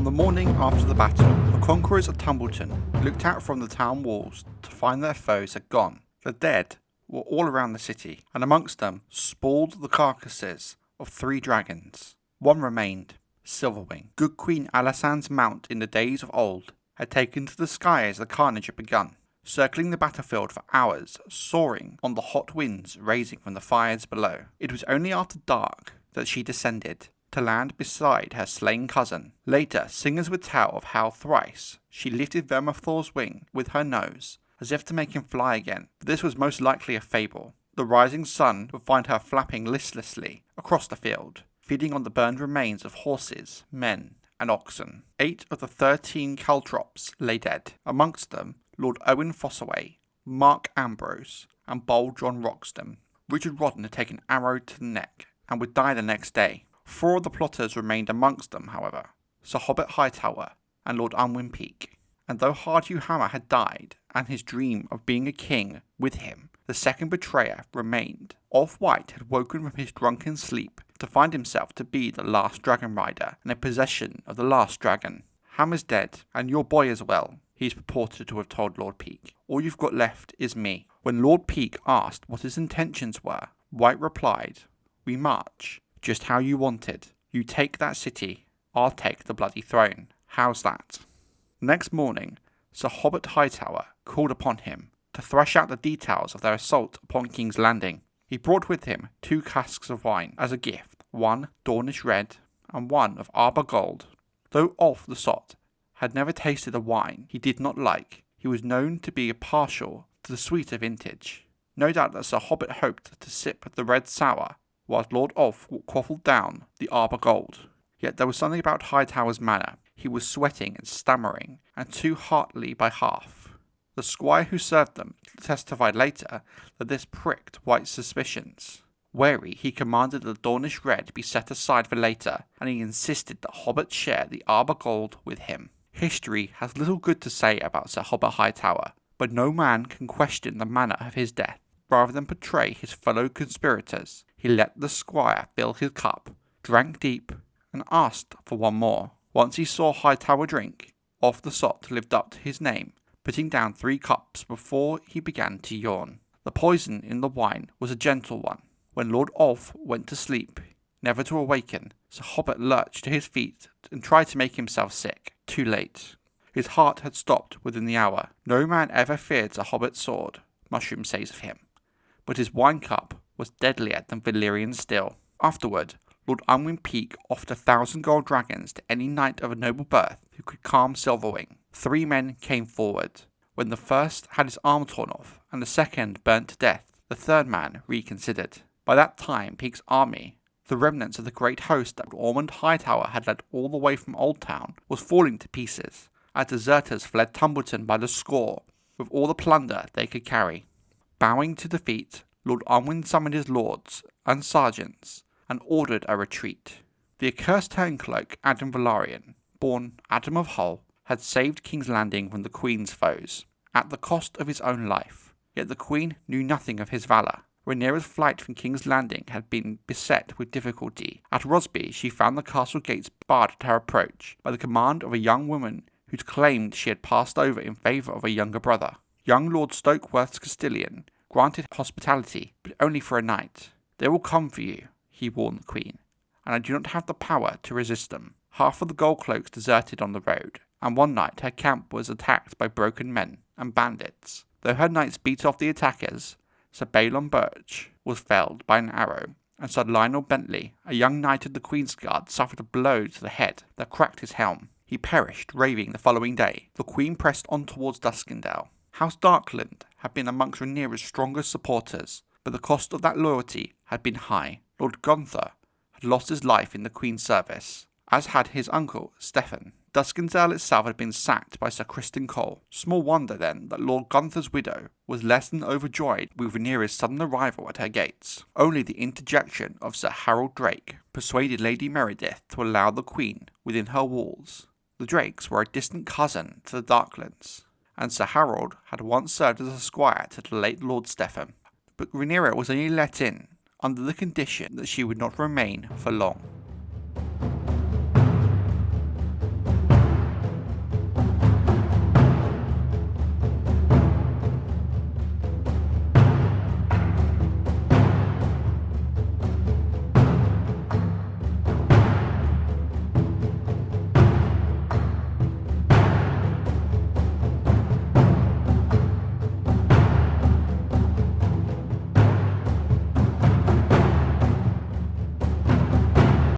the morning after the battle, the conquerors of Tumbleton looked out from the town walls to find their foes had gone. The dead were all around the city, and amongst them sprawled the carcasses of 3 dragons. One remained, Silverwing. Good Queen Alysanne's mount in the days of old had taken to the sky as the carnage had begun, circling the battlefield for hours, soaring on the hot winds raising from the fires below. It was only after dark that she descended, to land beside her slain cousin. Later, singers would tell of how thrice she lifted Vermithor's wing with her nose, as if to make him fly again, but this was most likely a fable. The rising sun would find her flapping listlessly across the field, feeding on the burned remains of horses, men, and oxen. 8 of the 13 caltrops lay dead, amongst them Lord Owen Fossaway, Mark Ambrose, and bold John Roxton. Richard Rodden had taken an arrow to the neck, and would die the next day. 4 of the plotters remained amongst them, however, Sir Hobbit Hightower and Lord Unwin Peake. And though Hardhugh Hammer had died, and his dream of being a king with him, the second betrayer remained. Off-White had woken from his drunken sleep to find himself to be the last dragon rider and in possession of the last dragon. Hammer's dead, and your boy as well, he's purported to have told Lord Peake. All you've got left is me. When Lord Peake asked what his intentions were, White replied, "We march, just how you wanted. You take that city, I'll take the bloody throne. How's that?" Next morning, Sir Hobbit Hightower called upon him to thresh out the details of their assault upon King's Landing. He brought with him 2 casks of wine as a gift, one Dornish red and one of Arbor gold. Though Ulf the Sot had never tasted a wine he did not like, he was known to be partial to the sweeter vintage. No doubt that Sir Hobbit hoped to sip the red sour, whilst Lord Ulf quaffled down the Arbor gold. Yet there was something about Hightower's manner. He was sweating and stammering, and too heartily by half. The squire who served them testified later that this pricked White's suspicions. Wary, he commanded the Dornish red be set aside for later, and he insisted that Hobbit share the Arbor gold with him. History has little good to say about Sir Hobbit Hightower, but no man can question the manner of his death. Rather than betray his fellow conspirators, he let the squire fill his cup, drank deep, and asked for one more. Once he saw Hightower drink, Ulf the Sot lived up to his name, putting down 3 cups before he began to yawn. The poison in the wine was a gentle one. When Lord Ulf went to sleep, never to awaken, Sir Hobbit lurched to his feet and tried to make himself sick. Too late. His heart had stopped within the hour. No man ever feared Sir Hobbit's sword, Mushroom says of him, but his wine cup was deadlier than Valyrian steel. Afterward, Lord Unwin Peake offered 1,000 gold dragons to any knight of a noble birth who could calm Silverwing. 3 men came forward. When the first had his arm torn off and the second burnt to death, the third man reconsidered. By that time, Peake's army, the remnants of the great host that Ormond Hightower had led all the way from Old Town, was falling to pieces, as deserters fled Tumbleton by the score, with all the plunder they could carry. Bowing to defeat, Lord Unwin summoned his lords and sergeants, and ordered a retreat. The accursed turncloak Adam Velaryon, born Adam of Hull, had saved King's Landing from the Queen's foes, at the cost of his own life. Yet the Queen knew nothing of his valour. Rhaenyra's flight from King's Landing had been beset with difficulty. At Rosby, she found the castle gates barred at her approach by the command of a young woman who'd claimed she had passed over in favour of a younger brother. Young Lord Stokeworth's Castellan granted hospitality, but only for a night. "They will come for you," he warned the Queen, "and I do not have the power to resist them." Half of the gold cloaks deserted on the road, and one night her camp was attacked by broken men and bandits. Though her knights beat off the attackers, Sir Balon Birch was felled by an arrow, and Sir Lionel Bentley, a young knight of the Queen's Guard, suffered a blow to the head that cracked his helm. He perished raving the following day. The Queen pressed on towards Duskendale. House Darkland had been amongst Rhaenyra's strongest supporters, but the cost of that loyalty had been high. Lord Gunther had lost his life in the Queen's service, as had his uncle Stephen. Duskendale itself had been sacked by Sir Criston Cole. Small wonder then that Lord Gunther's widow was less than overjoyed with Rhaenyra's sudden arrival at her gates. Only the interjection of Sir Harold Drake persuaded Lady Meredith to allow the Queen within her walls. The Drakes were a distant cousin to the Darklands, and Sir Harold had once served as a squire to the late Lord Stephen. But Rhaenyra was only let in under the condition that she would not remain for long.